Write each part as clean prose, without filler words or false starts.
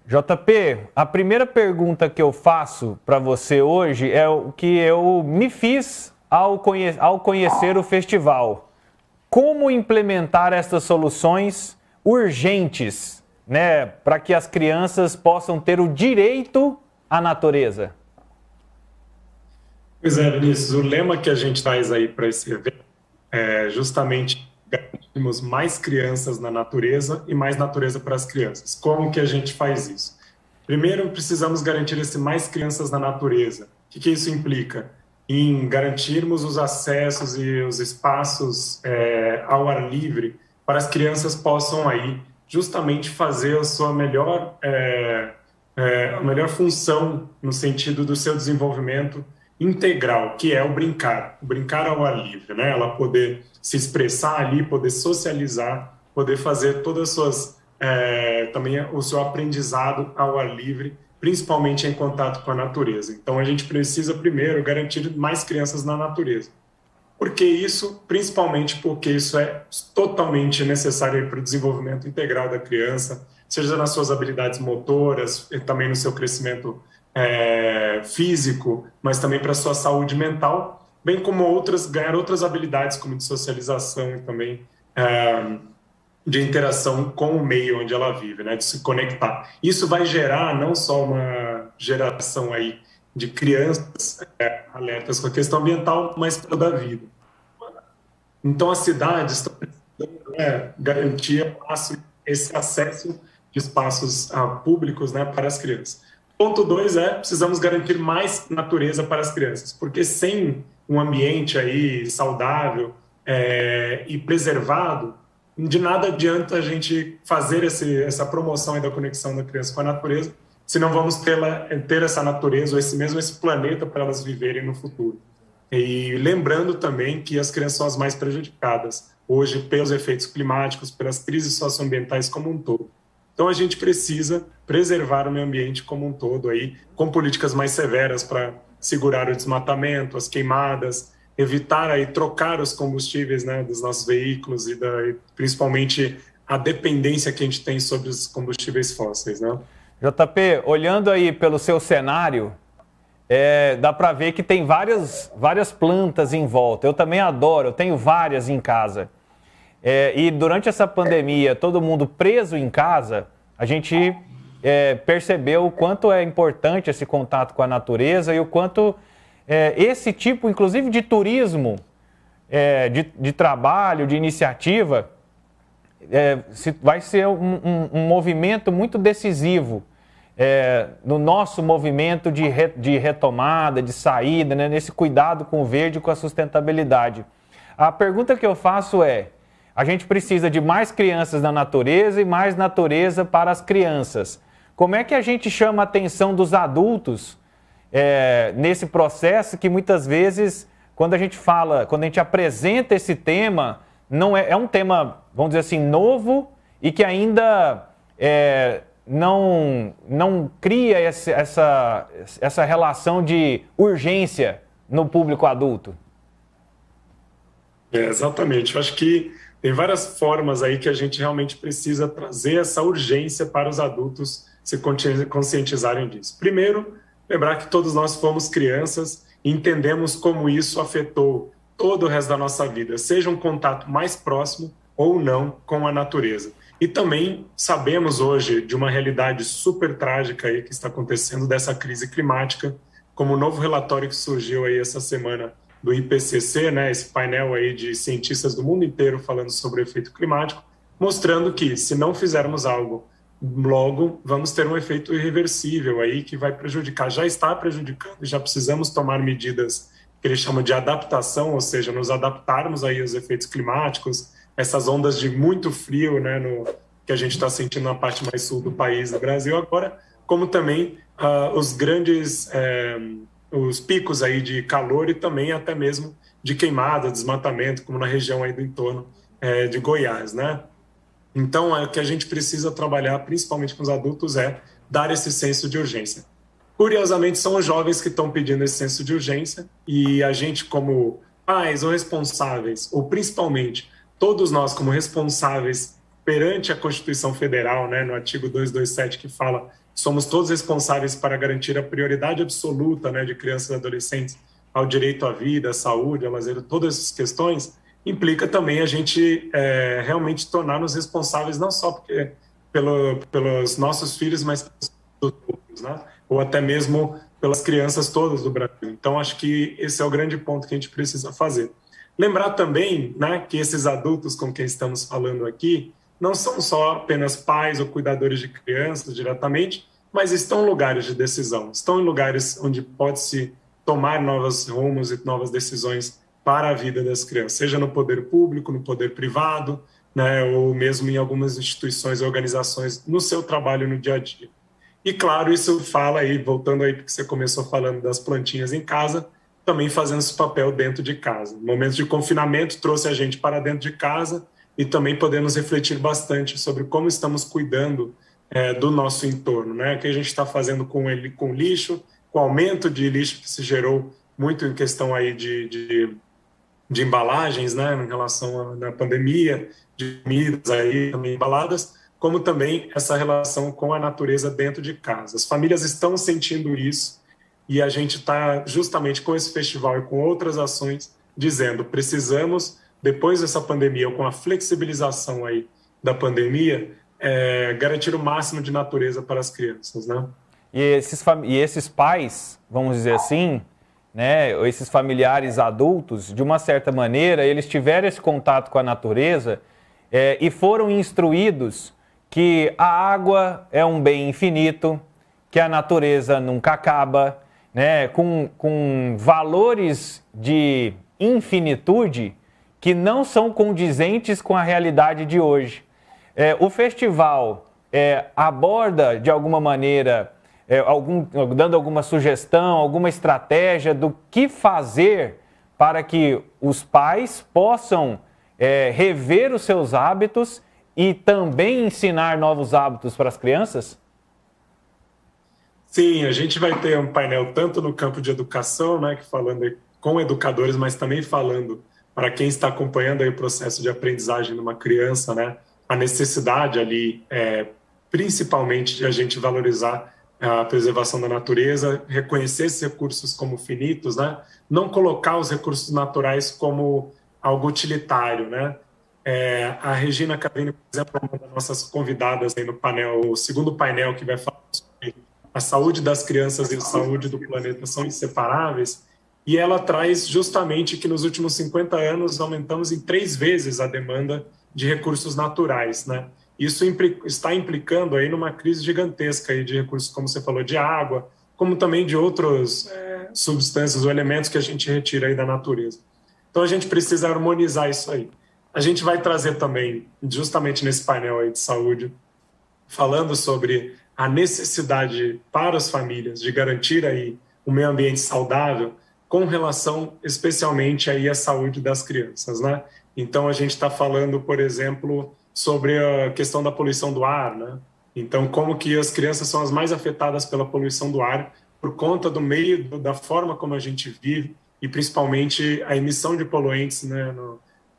JP, a primeira pergunta que eu faço para você hoje é o que eu me fiz ao conhecer o festival. Como implementar essas soluções urgentes, né, para que as crianças possam ter o direito à natureza? Pois é, Vinícius, o lema que a gente traz aí para esse evento é justamente garantirmos mais crianças na natureza e mais natureza para as crianças. Como que a gente faz isso? Primeiro, precisamos garantir esse mais crianças na natureza. O que isso implica? Em garantirmos os acessos e os espaços ao ar livre para as crianças possam aí justamente fazer a melhor função no sentido do seu desenvolvimento integral, que é o brincar ao ar livre, né? Ela poder se expressar ali, poder socializar, poder fazer todas as suas também o seu aprendizado ao ar livre, principalmente em contato com a natureza. Então a gente precisa primeiro garantir mais crianças na natureza. Por que isso? Principalmente porque isso é totalmente necessário para o desenvolvimento integral da criança, seja nas suas habilidades motoras, e também no seu crescimento físico, mas também para a sua saúde mental, bem como ganhar outras habilidades, como de socialização e também de interação com o meio onde ela vive, né, de se conectar. Isso vai gerar não só uma geração aí de crianças alertas com a questão ambiental, mas toda a vida. Então, as cidades estão precisando garantir esse acesso de espaços públicos, né, para as crianças. Ponto 2 precisamos garantir mais natureza para as crianças, porque sem um ambiente aí saudável e preservado, de nada adianta a gente fazer essa promoção aí da conexão da criança com a natureza, se não vamos ter essa natureza, ou esse planeta para elas viverem no futuro. E lembrando também que as crianças são as mais prejudicadas hoje pelos efeitos climáticos, pelas crises socioambientais como um todo. Então a gente precisa preservar o meio ambiente como um todo aí, com políticas mais severas para segurar o desmatamento, as queimadas, evitar aí trocar os combustíveis, né, dos nossos veículos e principalmente a dependência que a gente tem sobre os combustíveis fósseis, né? JP, olhando aí pelo seu cenário, dá para ver que tem várias plantas em volta. Eu também adoro, eu tenho várias em casa. E durante essa pandemia, todo mundo preso em casa, a gente percebeu o quanto é importante esse contato com a natureza e o quanto esse tipo, inclusive, de turismo, de trabalho, de iniciativa, vai ser um movimento muito decisivo no nosso movimento de retomada, de saída, né, nesse cuidado com o verde e com a sustentabilidade. A pergunta que eu faço a gente precisa de mais crianças na natureza e mais natureza para as crianças. Como é que a gente chama a atenção dos adultos nesse processo que muitas vezes, quando a gente apresenta esse tema, não é um tema, vamos dizer assim, novo e que ainda não cria essa relação de urgência no público adulto? Exatamente. Eu acho que tem várias formas aí que a gente realmente precisa trazer essa urgência para os adultos se conscientizarem disso. Primeiro, lembrar que todos nós fomos crianças e entendemos como isso afetou todo o resto da nossa vida, seja um contato mais próximo ou não com a natureza. E também sabemos hoje de uma realidade super trágica aí que está acontecendo dessa crise climática, como o novo relatório que surgiu aí essa semana do IPCC, né, esse painel aí de cientistas do mundo inteiro falando sobre o efeito climático, mostrando que se não fizermos algo logo, vamos ter um efeito irreversível aí que vai prejudicar, já está prejudicando, já precisamos tomar medidas que eles chamam de adaptação, ou seja, nos adaptarmos aí aos efeitos climáticos, essas ondas de muito frio, né, que a gente está sentindo na parte mais sul do país, do Brasil agora, como também os grandes os picos aí de calor e também até mesmo de queimada, desmatamento, como na região aí do entorno de Goiás, né? Então, o que a gente precisa trabalhar, principalmente com os adultos, dar esse senso de urgência. Curiosamente, são os jovens que estão pedindo esse senso de urgência e a gente, como pais ou responsáveis, ou principalmente todos nós como responsáveis perante a Constituição Federal, né, no artigo 227, que fala somos todos responsáveis para garantir a prioridade absoluta, né, de crianças e adolescentes ao direito à vida, à saúde, ao lazer, todas essas questões, implica também a gente realmente tornar-nos responsáveis não só pelos nossos filhos, mas pelos outros, né? Ou até mesmo pelas crianças todas do Brasil. Então, acho que esse é o grande ponto que a gente precisa fazer. Lembrar também, né, que esses adultos com quem estamos falando aqui não são só apenas pais ou cuidadores de crianças diretamente, mas estão em lugares de decisão, estão em lugares onde pode-se tomar novos rumos e novas decisões para a vida das crianças, seja no poder público, no poder privado, né, ou mesmo em algumas instituições e organizações no seu trabalho no dia a dia. E claro, isso fala aí, voltando aí porque você começou falando das plantinhas em casa, também fazendo esse papel dentro de casa. O momento de confinamento trouxe a gente para dentro de casa e também podemos refletir bastante sobre como estamos cuidando do nosso entorno, né? O que a gente está fazendo com ele, com lixo, com o aumento de lixo que se gerou muito em questão aí de embalagens, né, em relação à pandemia, de comidas aí também embaladas, como também essa relação com a natureza dentro de casa. As famílias estão sentindo isso e a gente está justamente com esse festival e com outras ações dizendo precisamos, depois dessa pandemia, ou com a flexibilização aí da pandemia, garantir o máximo de natureza para as crianças, né? E esses pais, vamos dizer assim, né, esses familiares adultos, de uma certa maneira, eles tiveram esse contato com a natureza e foram instruídos que a água é um bem infinito, que a natureza nunca acaba, né, com valores de infinitude que não são condizentes com a realidade de hoje. O festival aborda, de alguma maneira, dando alguma sugestão, alguma estratégia do que fazer para que os pais possam rever os seus hábitos e também ensinar novos hábitos para as crianças? Sim, a gente vai ter um painel tanto no campo de educação, né, que falando com educadores, mas também falando para quem está acompanhando aí o processo de aprendizagem de uma criança, né, a necessidade ali, principalmente de a gente valorizar a preservação da natureza, reconhecer esses recursos como finitos, né, não colocar os recursos naturais como algo utilitário, né. A Regina Cavini, por exemplo, é uma das nossas convidadas aí no painel, o segundo painel que vai falar sobre a saúde das crianças e a saúde do planeta são inseparáveis, e ela traz justamente que nos últimos 50 anos aumentamos em 3 vezes a demanda de recursos naturais, né? Isso está implicando aí numa crise gigantesca aí de recursos, como você falou, de água, como também de outras substâncias ou elementos que a gente retira aí da natureza. Então a gente precisa harmonizar isso aí. A gente vai trazer também, justamente nesse painel aí de saúde, falando sobre a necessidade para as famílias de garantir aí um meio ambiente saudável com relação especialmente aí à saúde das crianças, né? Então a gente está falando, por exemplo, sobre a questão da poluição do ar, né? Então como que as crianças são as mais afetadas pela poluição do ar por conta do meio, da forma como a gente vive e principalmente a emissão de poluentes, né,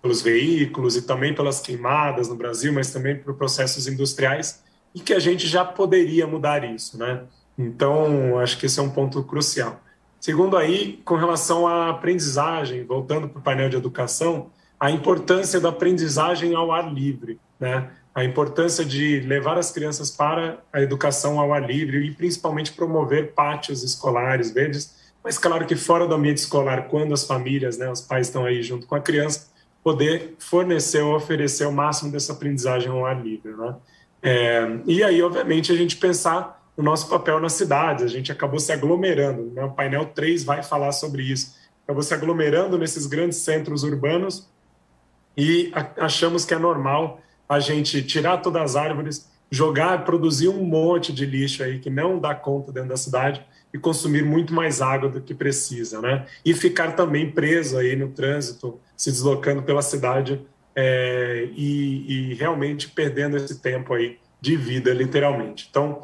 pelos veículos e também pelas queimadas no Brasil, mas também por processos industriais, e que a gente já poderia mudar isso, né? Então, acho que esse é um ponto crucial. Segundo aí, com relação à aprendizagem, voltando para o painel de educação, a importância da aprendizagem ao ar livre, né? A importância de levar as crianças para a educação ao ar livre e principalmente promover pátios escolares verdes, mas claro que fora do ambiente escolar, quando as famílias, né, os pais estão aí junto com a criança, poder fornecer ou oferecer o máximo dessa aprendizagem ao ar livre, né? E aí, obviamente, a gente pensar no nosso papel nas cidades. A gente acabou se aglomerando, né? O painel 3 vai falar sobre isso. Acabou se aglomerando nesses grandes centros urbanos e achamos que é normal a gente tirar todas as árvores, jogar, produzir um monte de lixo aí que não dá conta dentro da cidade e consumir muito mais água do que precisa, né? E ficar também preso aí no trânsito, se deslocando pela cidade e realmente perdendo esse tempo aí de vida, literalmente. Então,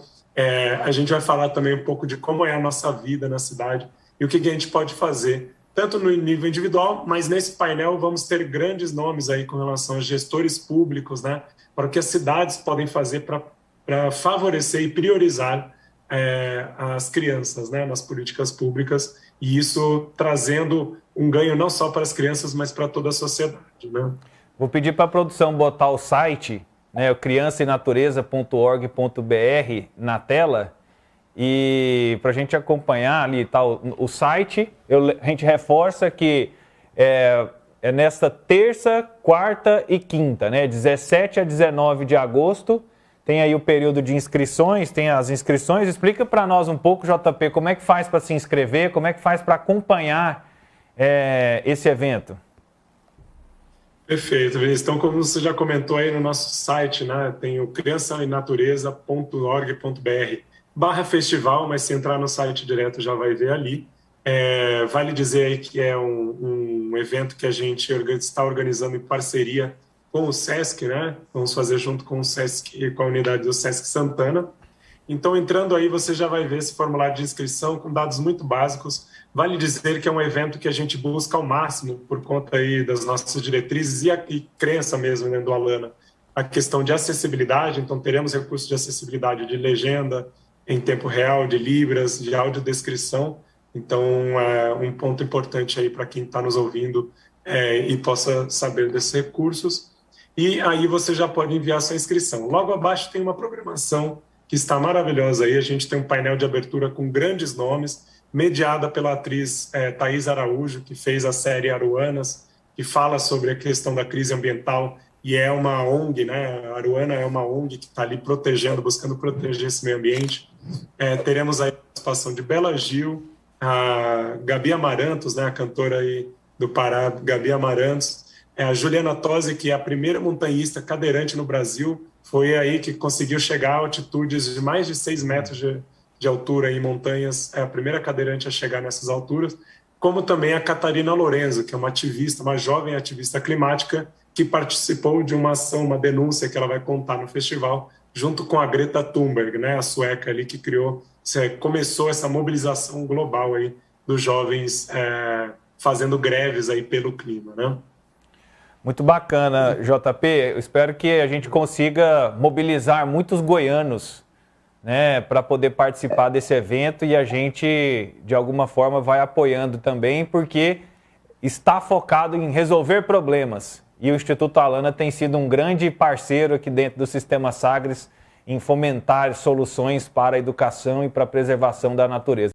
a gente vai falar também um pouco de como é a nossa vida na cidade e o que a gente pode fazer, tanto no nível individual, mas nesse painel vamos ter grandes nomes aí com relação a gestores públicos, né, para o que as cidades podem fazer para favorecer e priorizar as crianças, né, nas políticas públicas, e isso trazendo um ganho não só para as crianças, mas para toda a sociedade, né? Vou pedir para a produção botar o site, né, o criançaenatureza.org.br na tela, e para a gente acompanhar ali tá, o site. A gente reforça que é nesta terça, quarta e quinta, né, 17 a 19 de agosto. Tem aí o período de inscrições, tem as inscrições. Explica para nós um pouco, JP, como é que faz para se inscrever, como é que faz para acompanhar esse evento? Perfeito, Vinícius. Então, como você já comentou aí no nosso site, né, tem o criançaenatureza.org.br/festival, mas se entrar no site direto já vai ver ali. Vale dizer aí que é um evento que a gente está organizando em parceria com o SESC, né? Vamos fazer junto com o SESC, com a unidade do SESC Santana. Então, entrando aí, você já vai ver esse formulário de inscrição com dados muito básicos. Vale dizer que é um evento que a gente busca ao máximo, por conta aí das nossas diretrizes e crença mesmo, né, do Alana, a questão de acessibilidade. Então, teremos recursos de acessibilidade de legenda em tempo real, de libras, de audiodescrição. Então, é um ponto importante aí para quem está nos ouvindo e possa saber desses recursos. E aí você já pode enviar sua inscrição. Logo abaixo tem uma programação que está maravilhosa aí. A gente tem um painel de abertura com grandes nomes, mediada pela atriz Thaís Araújo, que fez a série Aruanas, que fala sobre a questão da crise ambiental, e é uma ONG, né? A Aruana é uma ONG que está ali protegendo, buscando proteger esse meio ambiente. Teremos aí a participação de Bela Gil, a Gabi Amarantos, né? A cantora aí do Pará, Gabi Amarantos, a Juliana Tosi, que é a primeira montanhista cadeirante no Brasil, foi aí que conseguiu chegar a altitudes de mais de 6 metros de altura em montanhas, é a primeira cadeirante a chegar nessas alturas, como também a Catarina Lorenzo, que é uma ativista, uma jovem ativista climática, que participou de uma ação, uma denúncia que ela vai contar no festival, junto com a Greta Thunberg, né, a sueca ali que começou essa mobilização global aí dos jovens fazendo greves aí pelo clima, né? Muito bacana, JP. Eu espero que a gente consiga mobilizar muitos goianos, né, para poder participar desse evento, e a gente, de alguma forma, vai apoiando também, porque está focado em resolver problemas. E o Instituto Alana tem sido um grande parceiro aqui dentro do Sistema Sagres em fomentar soluções para a educação e para a preservação da natureza.